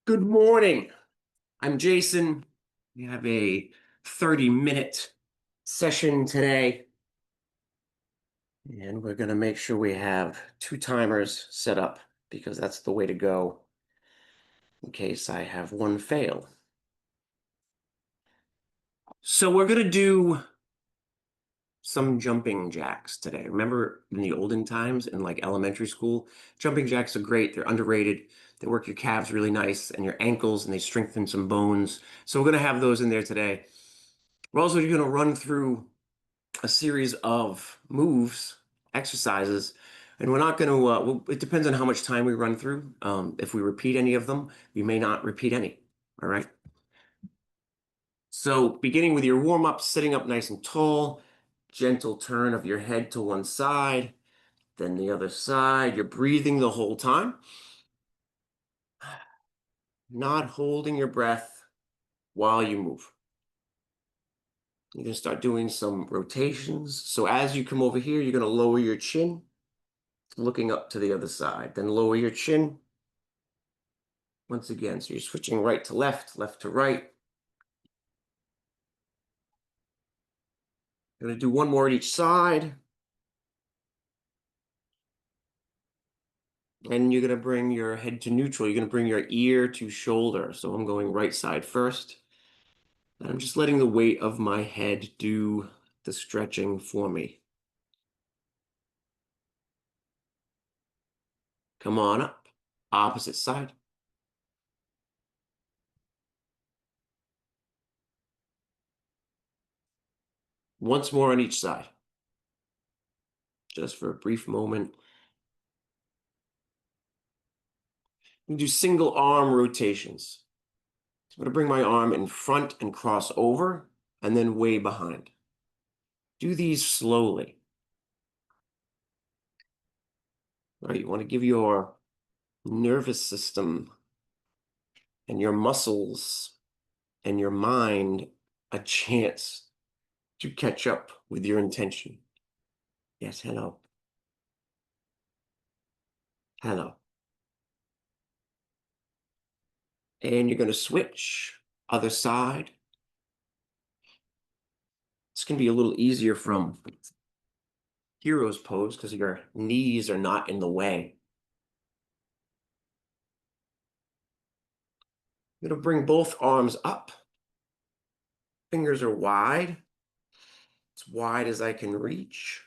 Good morning. I'm Jason. We have a 30-minute session today, and we're going to make sure we have two timers set up because that's the way to go in case I have one fail. So we're going to do some jumping jacks today. Remember in the olden times in like elementary school, jumping jacks are great. They're underrated. They work your calves really nice and your ankles, and they strengthen some bones. So we're going to have those in there today. We're also going to run through a series of moves, exercises, and we're not going to, it depends on how much time we run through. If we repeat any of them, we may not repeat any. All right. So beginning with your warm up, sitting up nice and tall, gentle turn of your head to one side, then the other side. You're breathing the whole time, not holding your breath while you move. You're going to start doing some rotations. So as you come over here, you're going to lower your chin, looking up to the other side. Then lower your chin once again. So you're switching right to left, left to right. You're going to do one more at each side. And you're going to bring your head to neutral. You're going to bring your ear to shoulder. So I'm going right side first. And I'm just letting the weight of my head do the stretching for me. Come on up. Opposite side. Once more on each side. Just for a brief moment. You do single arm rotations. So I'm going to bring my arm in front and cross over, and then way behind. Do these slowly. All right, you want to give your nervous system and your muscles and your mind a chance to catch up with your intention. Yes, hello. Hello. And you're going to switch other side. It's going to be a little easier from hero's pose because your knees are not in the way. I'm going to bring both arms up. Fingers are wide, as wide as I can reach.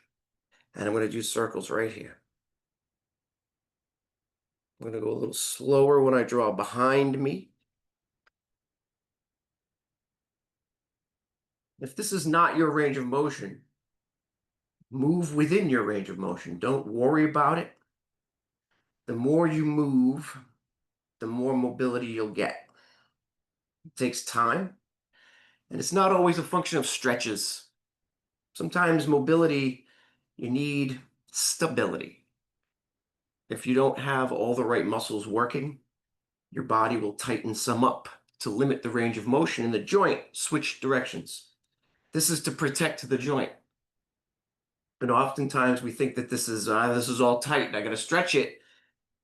And I'm going to do circles right here. I'm going to go a little slower when I draw behind me. If this is not your range of motion, move within your range of motion. Don't worry about it. The more you move, the more mobility you'll get. It takes time, and it's not always a function of stretches. Sometimes mobility, you need stability. If you don't have all the right muscles working, your body will tighten some up to limit the range of motion in the joint, switch directions. This is to protect the joint. But oftentimes we think that this is all tight and I got to stretch it.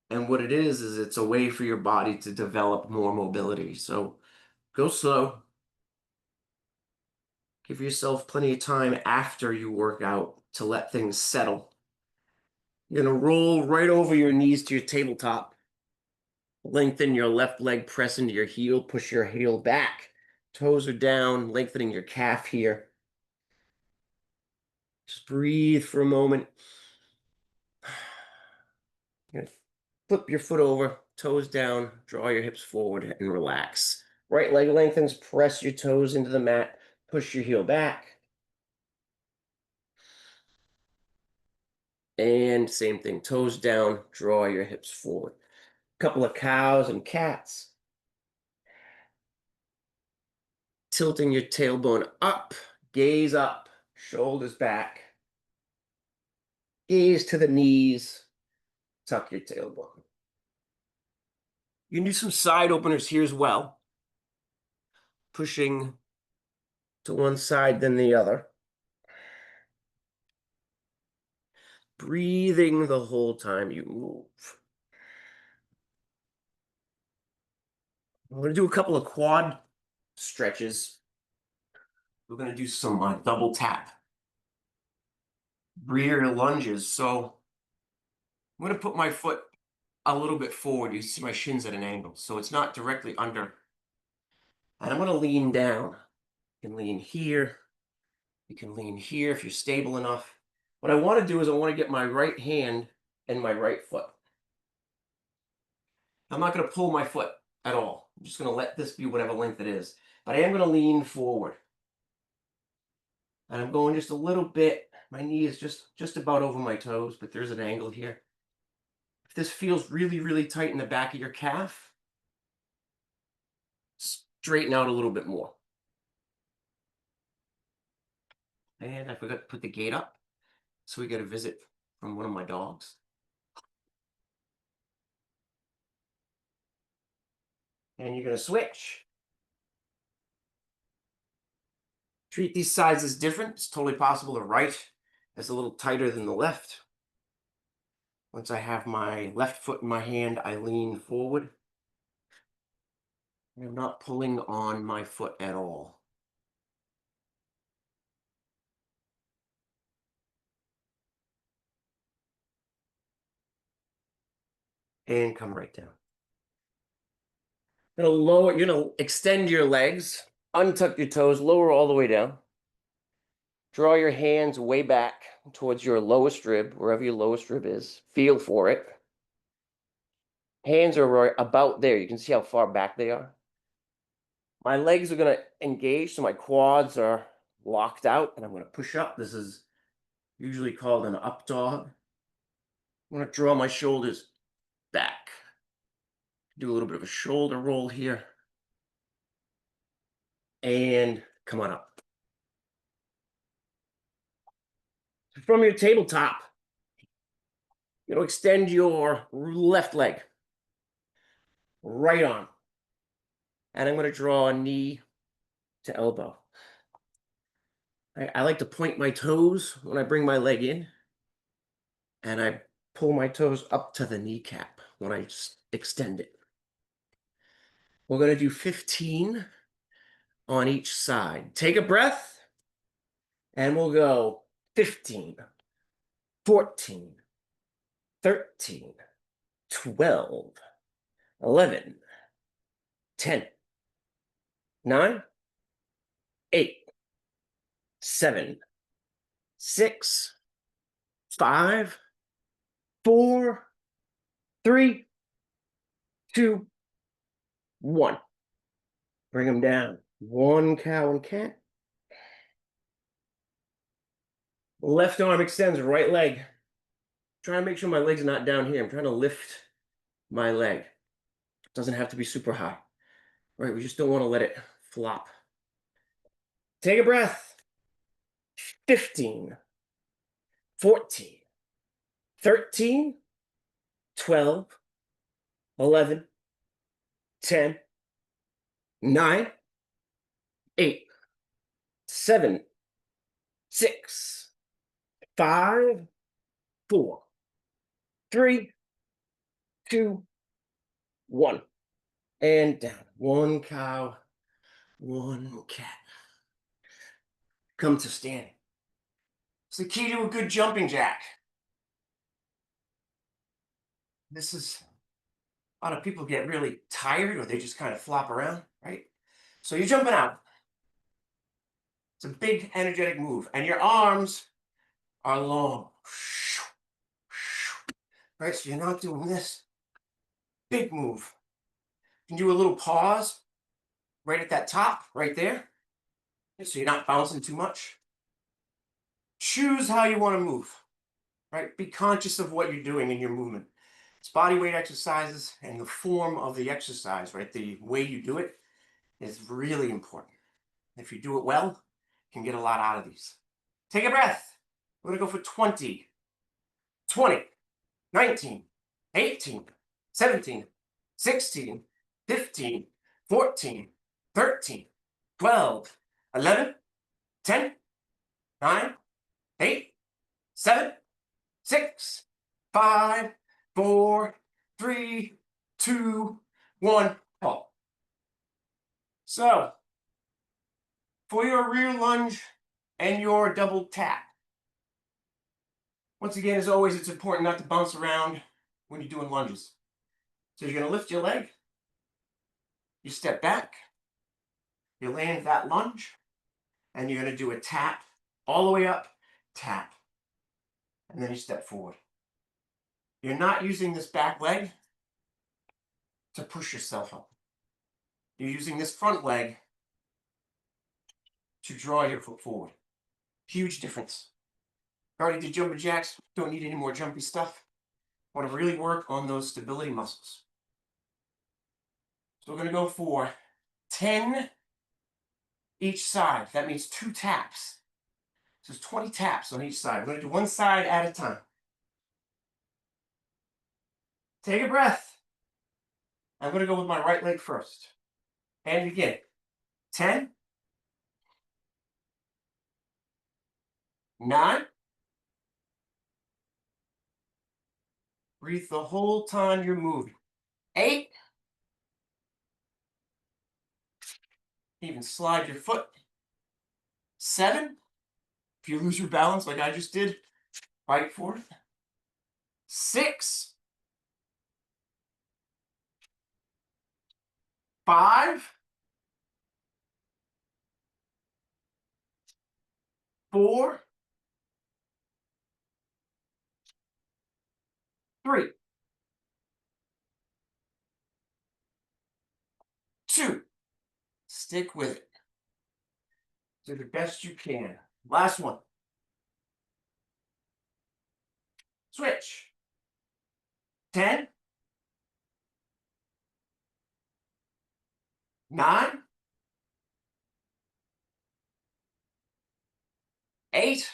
And what it is it's a way for your body to develop more mobility. So go slow. Give yourself plenty of time after you work out to let things settle. You're going to roll right over your knees to your tabletop. Lengthen your left leg, press into your heel, push your heel back. Toes are down, lengthening your calf here. Just breathe for a moment. You're gonna flip your foot over, toes down, draw your hips forward, and relax. Right leg lengthens, press your toes into the mat, push your heel back. And same thing, toes down, draw your hips forward. Couple of cows and cats. Tilting your tailbone up, shoulders back. Gaze to the knees, tuck your tailbone. You can do some side openers here as well. Pushing to one side, then the other. Breathing the whole time you move. I'm going to do a couple of quad stretches. We're going to do some double tap rear lunges. So I'm going to put my foot a little bit forward. You see my shins at an angle, so it's not directly under. And I'm going to lean down. You can lean here. You can lean here if you're stable enough. What I want to do is I want to get my right hand and my right foot. I'm not going to pull my foot at all. I'm just going to let this be whatever length it is. But I am going to lean forward. And I'm going just a little bit. My knee is just about over my toes, but there's an angle here. If this feels really, really tight in the back of your calf, straighten out a little bit more. And I forgot to put the gate up. So we get a visit from one of my dogs. And you're going to switch. Treat these sides as different. It's totally possible the right is a little tighter than the left. Once I have my left foot in my hand, I lean forward. I'm not pulling on my foot at all. And come right down. Gonna lower, you're gonna extend your legs, untuck your toes, lower all the way down. Draw your hands way back towards your lowest rib, wherever your lowest rib is. Feel for it. Hands are right about there. You can see how far back they are. My legs are gonna engage, so my quads are locked out, and I'm gonna push up. This is usually called an up dog. I'm gonna draw my shoulders back. Do a little bit of a shoulder roll here. And come on up. From your tabletop, extend your left leg, right arm. And I'm going to draw a knee to elbow. I like to point my toes when I bring my leg in. And I pull my toes up to the kneecap when I extend it. We're going to do 15 on each side. Take a breath. And we'll go 15, 14, 13, 12, 11, 10, 9, 8, 7, 6, 5, 4, 3, 2, 1. Bring them down. One cow and cat. Left arm extends, right leg. Trying to make sure my leg's not down here. I'm trying to lift my leg. It doesn't have to be super high. Right, we just don't want to let it flop. Take a breath. 15, 14, 13, 12, 11, 10, 9, 8, 7, 6, 5, 4, 3, 2, 1. And down. One cow, one cat. Come to standing. It's the key to a good jumping jack. This is, a lot of people get really tired or they just kind of flop around, right? So you're jumping out. It's a big energetic move. And your arms are long. Right, so you're not doing this. Big move. You can do a little pause right at that top, right there. So you're not bouncing too much. Choose how you want to move, right? Be conscious of what you're doing in your movement. It's body weight exercises and the form of the exercise, right? The way you do it is really important. If you do it well, you can get a lot out of these. Take a breath. We're going to go for 20, 20, 19, 18, 17, 16, 15, 14, 13, 12, 11, 10, 9, 8, 7, 6, 5, 4, 3, 2, 1. Pause. So, for your rear lunge and your double tap, once again, as always, it's important not to bounce around when you're doing lunges. So you're going to lift your leg, you step back, you land that lunge, and you're going to do a tap all the way up, tap, and then you step forward. You're not using this back leg to push yourself up. You're using this front leg to draw your foot forward. Huge difference. Already did jumping jacks, don't need any more jumpy stuff. Want to really work on those stability muscles. So we're going to go for 10 each side. That means 2 taps. So it's 20 taps on each side. We're going to do one side at a time. Take a breath. I'm going to go with my right leg first. And again, 10, 9. Breathe the whole time you're moving. 8. Even slide your foot. 7. If you lose your balance like I just did, fight for it. 6. 5. 4. 3. 2. Stick with it. Do the best you can. Last one. Switch. 10. 9. 8.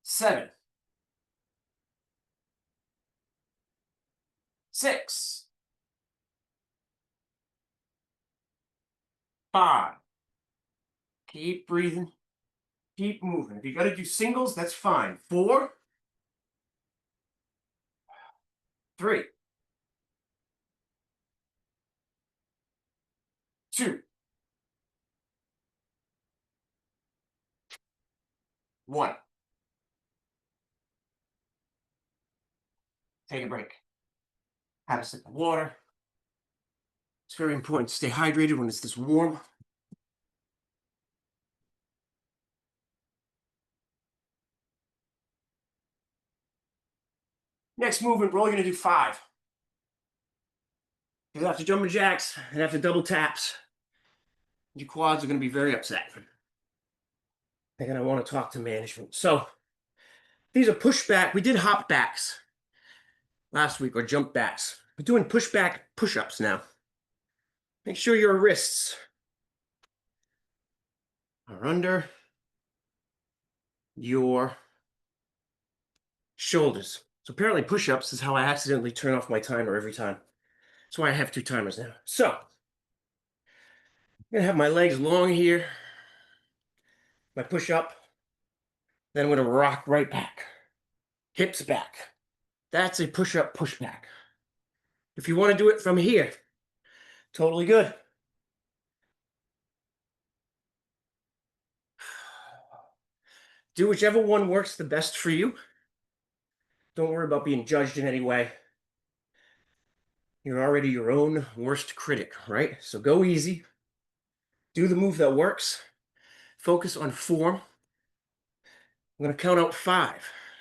7. 6. 5. Keep breathing. Keep moving. If you got to do singles, that's fine. 4. 3. 2. 1. Take a break. Have a sip of water. It's very important to stay hydrated when it's this warm. Next movement, we're only going to do 5. Because after jumping jacks and after double taps, your quads are going to be very upset. And I want to talk to management. So these are pushback. We did hop backs last week, or jump backs. We're doing pushback push-ups now. Make sure your wrists are under your shoulders. So apparently push-ups is how I accidentally turn off my timer every time. That's why I have 2 timers now. So I'm going to have my legs long here. My push-up. Then I'm going to rock right back. Hips back. That's a push-up pushback. If you want to do it from here, totally good. Do whichever one works the best for you. Don't worry about being judged in any way. You're already your own worst critic, right? So go easy. Do the move that works. Focus on form. I'm going to count out 5.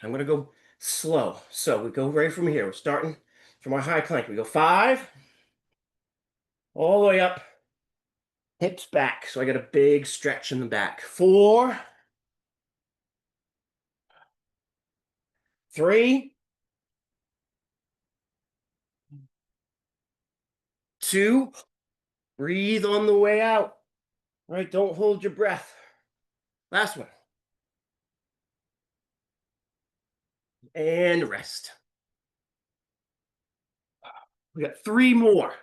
I'm going to go slow. So we go right from here. We're starting from our high plank. We go 5. All the way up. Hips back. So I got a big stretch in the back. 4. 3. 2. Breathe on the way out. All right, don't hold your breath. Last one. And rest. We got 3 more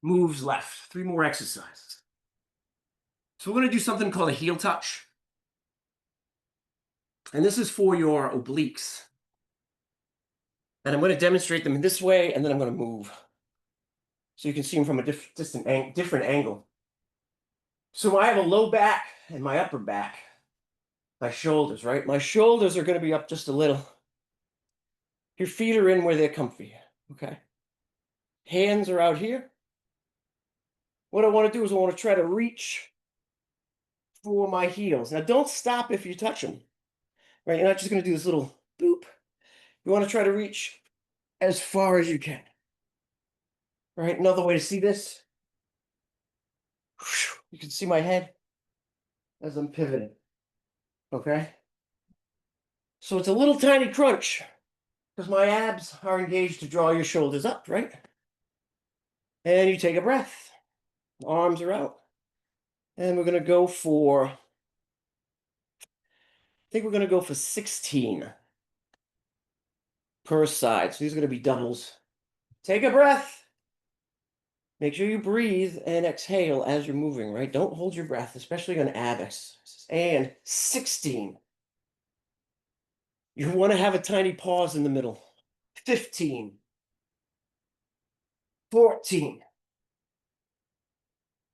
moves left, 3 more exercises. So we're going to do something called a heel touch. And this is for your obliques. And I'm going to demonstrate them this way, and then I'm going to move. so you can see them from a different angle. So I have a low back and my upper back, my shoulders, right? My shoulders are going to be up just a little. Your feet are in where they're comfy, okay? Hands are out here. What I want to do is I want to try to reach for my heels. Now, don't stop if you touch them, right? You're not just going to do this little boop. You want to try to reach as far as you can, right? Another way to see this, you can see my head as I'm pivoting, okay? So it's a little tiny crunch because my abs are engaged to draw your shoulders up, right? And you take a breath. Arms are out. And we're going to go for, I think we're going to go for 16 per side. So these are going to be doubles. Take a breath. Make sure you breathe and exhale as you're moving, right? Don't hold your breath, especially on ab exercises. And 16. You want to have a tiny pause in the middle. 15. 14.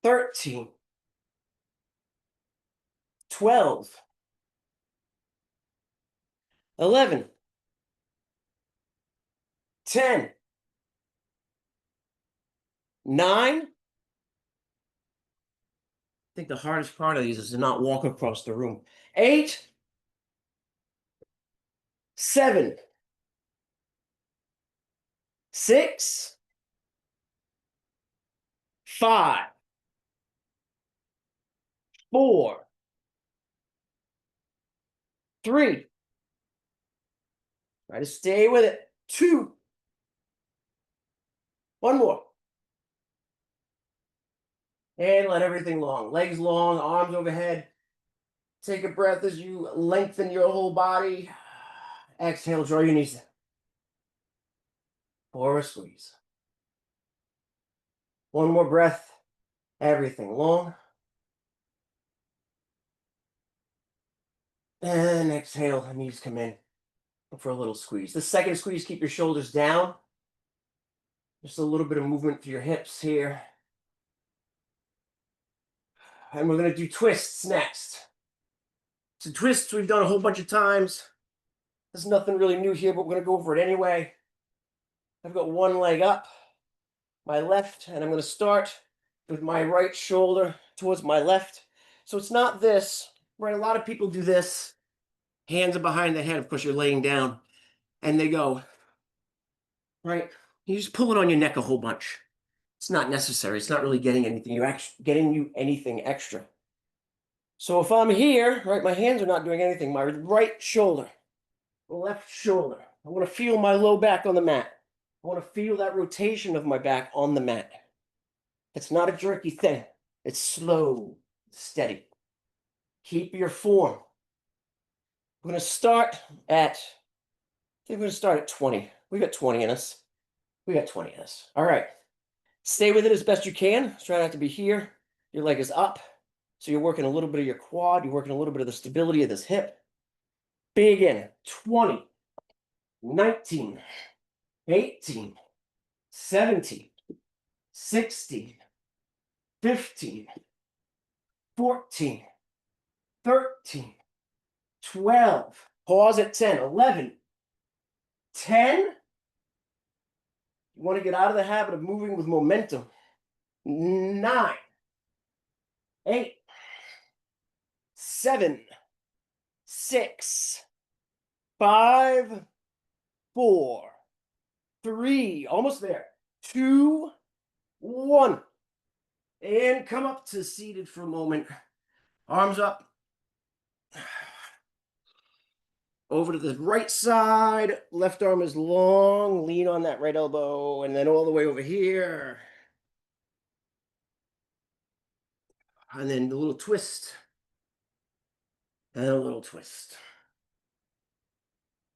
13. 12. 11. 10. 9. I think the hardest part of these is to not walk across the room. 8. 7. 6. 5. 4. 3. Try to stay with it. 2. One more. And let everything long. Legs long, arms overhead. Take a breath as you lengthen your whole body. Exhale, draw your knees down. For a squeeze. One more breath. Everything long. And exhale, knees come in for a little squeeze. The second squeeze, keep your shoulders down. Just a little bit of movement through your hips here. And we're going to do twists next. So twists we've done a whole bunch of times. There's nothing really new here, but we're going to go over it anyway. I've got one leg up, my left, and I'm going to start with my right shoulder towards my left. So it's not this, right? A lot of people do this. Hands are behind the head. Of course, you're laying down. And they go, right? You just pull it on your neck a whole bunch. It's not necessary. It's not really getting anything. You're actually getting you anything extra. So if I'm here, right, my hands are not doing anything. My right shoulder, left shoulder. I want to feel my low back on the mat. I want to feel that rotation of my back on the mat. It's not a jerky thing. It's slow, steady. Keep your form. We're going to start at, I think we're going to start at 20. We got 20 in us. We got 20 in us. All right. Stay with it as best you can. Try not to be here. Your leg is up. So you're working a little bit of your quad. You're working a little bit of the stability of this hip. Big in. 20, 19, 18, 17, 16, 15, 14, 13, 12. Pause at 10, 11, 10. You want to get out of the habit of moving with momentum. 9, 8, 7, 6, 5, 4, 3, almost there. 2, 1. And come up to seated for a moment. Arms up. Over to the right side. Left arm is long. Lean on that right elbow. And then all the way over here. And then a little twist. And a little twist.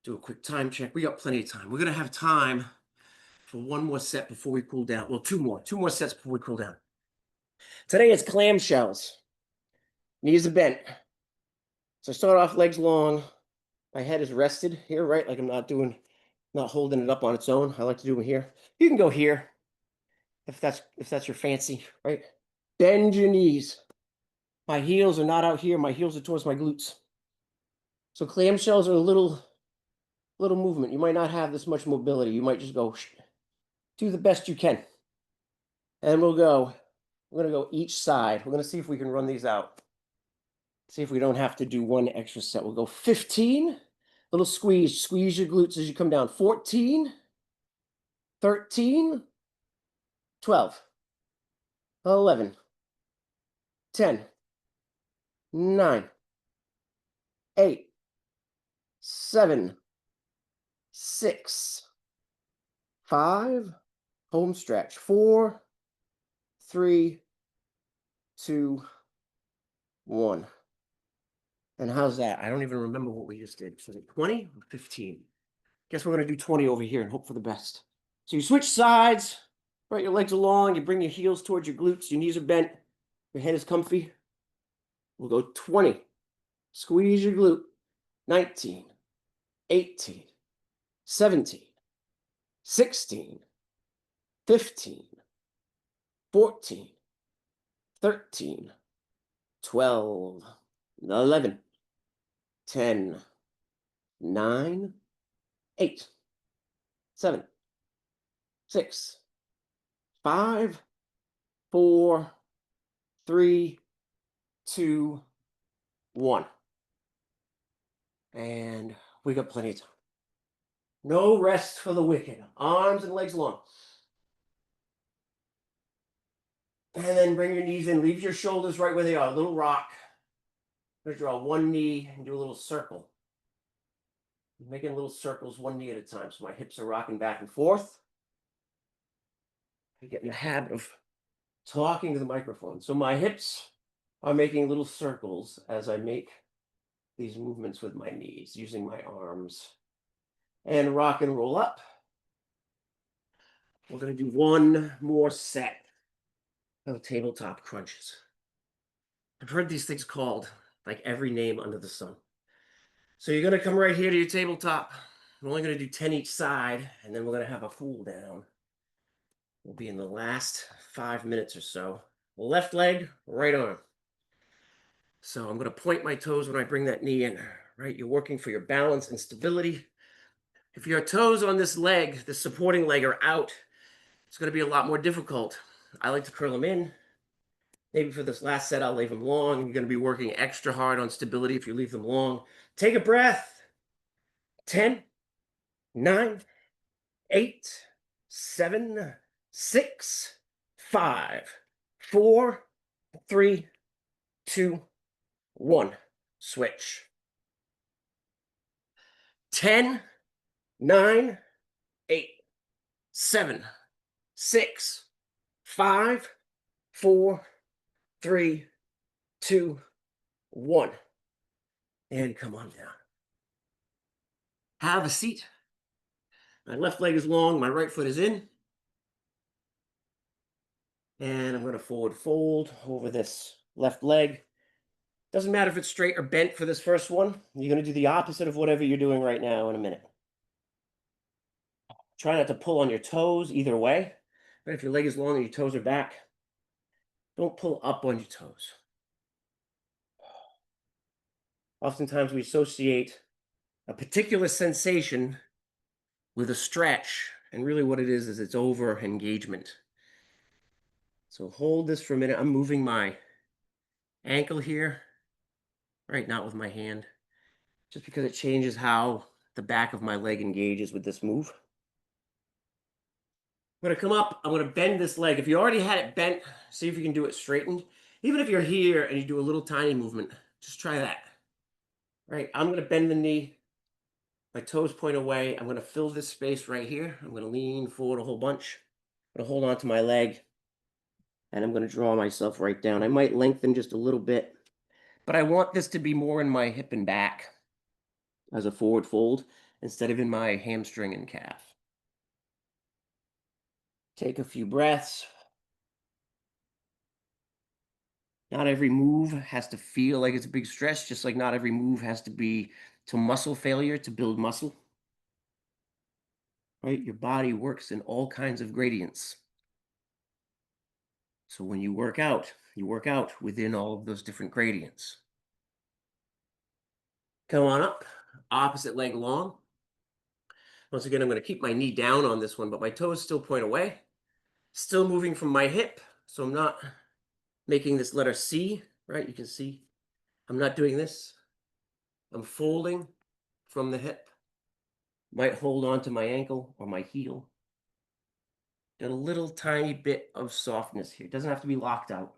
Do a quick time check. We got plenty of time. We're going to have time for one more set before we cool down. Well, two more sets before we cool down. Today is clamshells. Knees are bent. So start off legs long. My head is rested here, right? Like I'm not holding it up on its own. I like to do it here. You can go here. if that's your fancy, right? Bend your knees. My heels are not out here. My heels are towards my glutes. So clamshells are a little movement. You might not have this much mobility. You might just go do the best you can. And we're going to go each side. We're going to see if we can run these out. See if we don't have to do one extra set. We'll go 15. Little squeeze. Squeeze your glutes as you come down. 14. 13. 12. 11. 10. 9. 8. 7. 6. 5. Home stretch. 4. 3. 2. 1. And how's that? I don't even remember what we just did. So 20 or 15? Guess we're going to do 20 over here and hope for the best. So you switch sides, right? Your legs along. You bring your heels towards your glutes. Your knees are bent. Your head is comfy. We'll go 20. Squeeze your glute. 19, 18, 17, 16, 15, 14, 13, 12, 11, 10, 9, 8, 7, 6, 5, 4, 3, 2, 1. And we got plenty of time. No rest for the wicked. Arms and legs long. And then bring your knees in. Leave your shoulders right where they are. A little rock. I'm going to draw one knee and do a little circle. I'm making little circles, one knee at a time. So my hips are rocking back and forth. I get in the habit of talking to the microphone. So my hips are making little circles as I make these movements with my knees, using my arms. And rock and roll up. We're going to do one more set of tabletop crunches. I've heard these things called like every name under the sun. So you're going to come right here to your tabletop. We're only going to do 10 each side, and then we're going to have a cool down. We'll be in the last 5 minutes or so. Left leg, right arm. So I'm going to point my toes when I bring that knee in, right? You're working for your balance and stability. If your toes on this leg, the supporting leg, are out, it's going to be a lot more difficult. I like to curl them in. Maybe for this last set, I'll leave them long. You're going to be working extra hard on stability if you leave them long. Take a breath. 10, 9, 8, 7, 6, 5, 4, 3, 2, 1. Switch. 10, 9, 8, 7, 6, 5, 4, 3, 2, 1. And come on down. Have a seat. My left leg is long, my right foot is in. And I'm going to forward fold over this left leg. Doesn't matter if it's straight or bent for this first one. You're going to do the opposite of whatever you're doing right now in a minute. Try not to pull on your toes either way. But if your leg is long and your toes are back, don't pull up on your toes. Oftentimes we associate a particular sensation with a stretch, and really what it is it's over engagement. So hold this for a minute. I'm moving my ankle here, right? Not with my hand, just because it changes how the back of my leg engages with this move. I'm going to come up. I'm going to bend this leg. If you already had it bent, see if you can do it straightened. Even if you're here and you do a little tiny movement, just try that. All right, I'm going to bend the knee. My toes point away. I'm going to fill this space right here. I'm going to lean forward a whole bunch. I'm going to hold on to my leg. And I'm going to draw myself right down. I might lengthen just a little bit. But I want this to be more in my hip and back as a forward fold instead of in my hamstring and calf. Take a few breaths. Not every move has to feel like it's a big stretch, just like not every move has to be to muscle failure to build muscle. Right? Your body works in all kinds of gradients. So when you work out within all of those different gradients. Come on up, opposite leg long. Once again, I'm going to keep my knee down on this one, but my toes still point away. Still moving from my hip, so I'm not making this letter C, right? You can see I'm not doing this. I'm folding from the hip. Might hold on to my ankle or my heel. Got a little tiny bit of softness here. It doesn't have to be locked out.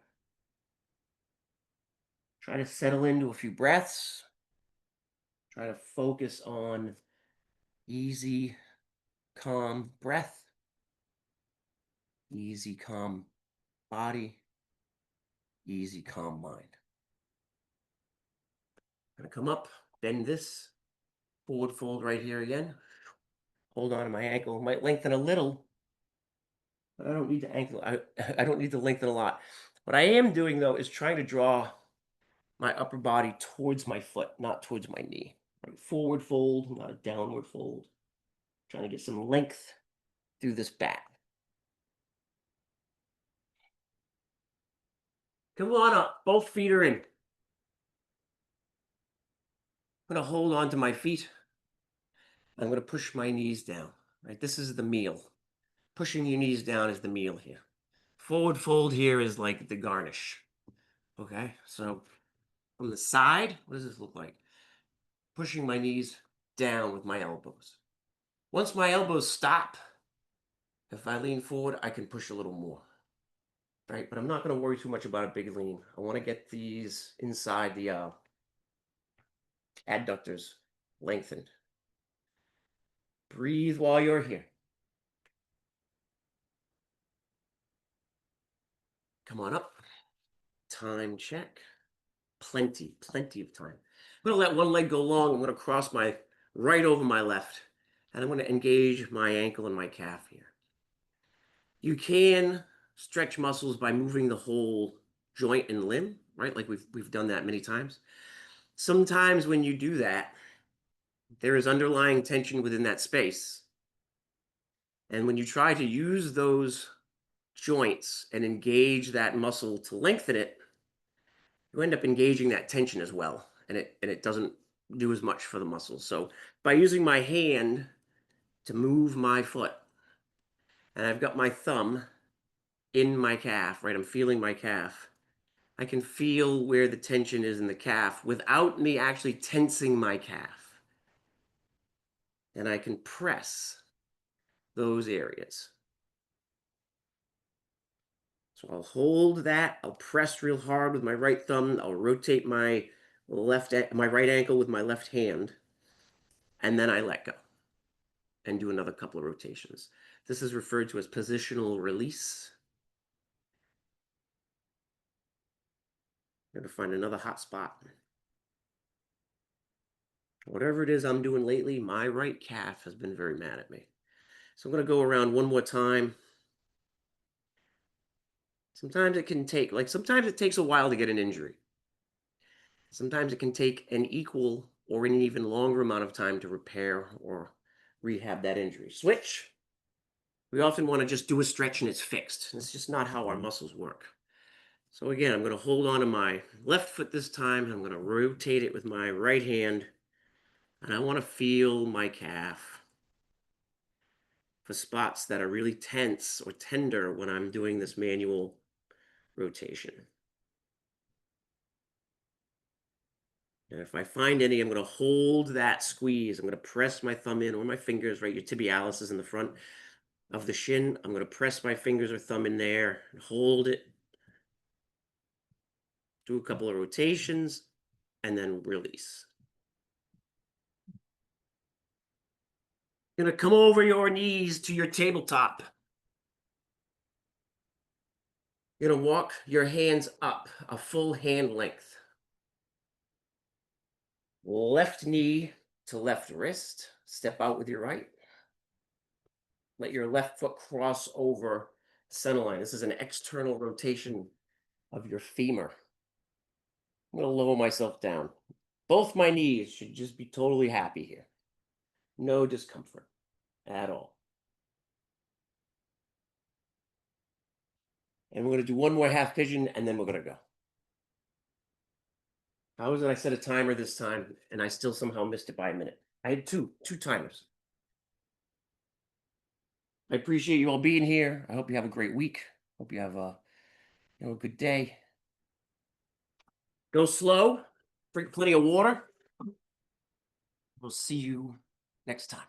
Try to settle into a few breaths. Try to focus on easy, calm breath, easy, calm body, easy, calm mind. Gonna come up, bend this, forward fold right here again. Hold on to my ankle. Might lengthen a little, but I don't need to ankle. I don't need to lengthen a lot. What I am doing though is trying to draw my upper body towards my foot, not towards my knee. Right? Forward fold, not a downward fold. Trying to get some length through this back. Come on up. Both feet are in. I'm going to hold on to my feet. I'm going to push my knees down. Right? This is the meal. Pushing your knees down is the meal here. Forward fold here is like the garnish. Okay, so from the side, what does this look like? Pushing my knees down with my elbows. Once my elbows stop, if I lean forward, I can push a little more. Right, but I'm not going to worry too much about a big lean. I want to get these inside the adductors lengthened. Breathe while you're here. Come on up. Time check. Plenty of time. I'm going to let one leg go long. I'm going to cross my right over my left. And I'm going to engage my ankle and my calf here. You can stretch muscles by moving the whole joint and limb, right? Like we've done that many times. Sometimes when you do that, there is underlying tension within that space. And when you try to use those joints and engage that muscle to lengthen it, you end up engaging that tension as well. And it doesn't do as much for the muscles. So by using my hand to move my foot, and I've got my thumb in my calf, right? I'm feeling my calf. I can feel where the tension is in the calf without me actually tensing my calf. And I can press those areas. So I'll hold that. I'll press real hard with my right thumb. I'll rotate my right ankle with my left hand. And then I let go and do another couple of rotations. This is referred to as positional release. I'm going to find another hot spot. Whatever it is I'm doing lately, my right calf has been very mad at me. So I'm going to go around one more time. Sometimes it takes a while to get an injury. Sometimes it can take an equal or an even longer amount of time to repair or rehab that injury. Switch. We often want to just do a stretch and it's fixed. It's just not how our muscles work. So again, I'm going to hold on to my left foot this time. I'm going to rotate it with my right hand. And I want to feel my calf for spots that are really tense or tender when I'm doing this manual rotation. And if I find any, I'm going to hold that squeeze. I'm going to press my thumb in or my fingers, right? Your tibialis is in the front of the shin. I'm going to press my fingers or thumb in there and hold it. Do a couple of rotations and then release. You're going to come over your knees to your tabletop. You're going to walk your hands up a full hand length. Left knee to left wrist. Step out with your right. Let your left foot cross over center line. This is an external rotation of your femur. I'm going to lower myself down. Both my knees should just be totally happy here. No discomfort at all. And we're gonna do one more half pigeon and then we're gonna go. How is it I set a timer this time and I still somehow missed it by a minute? I had two timers. I appreciate you all being here. I hope you have a great week. Hope you have a good day. Go slow. Drink plenty of water. We'll see you next time.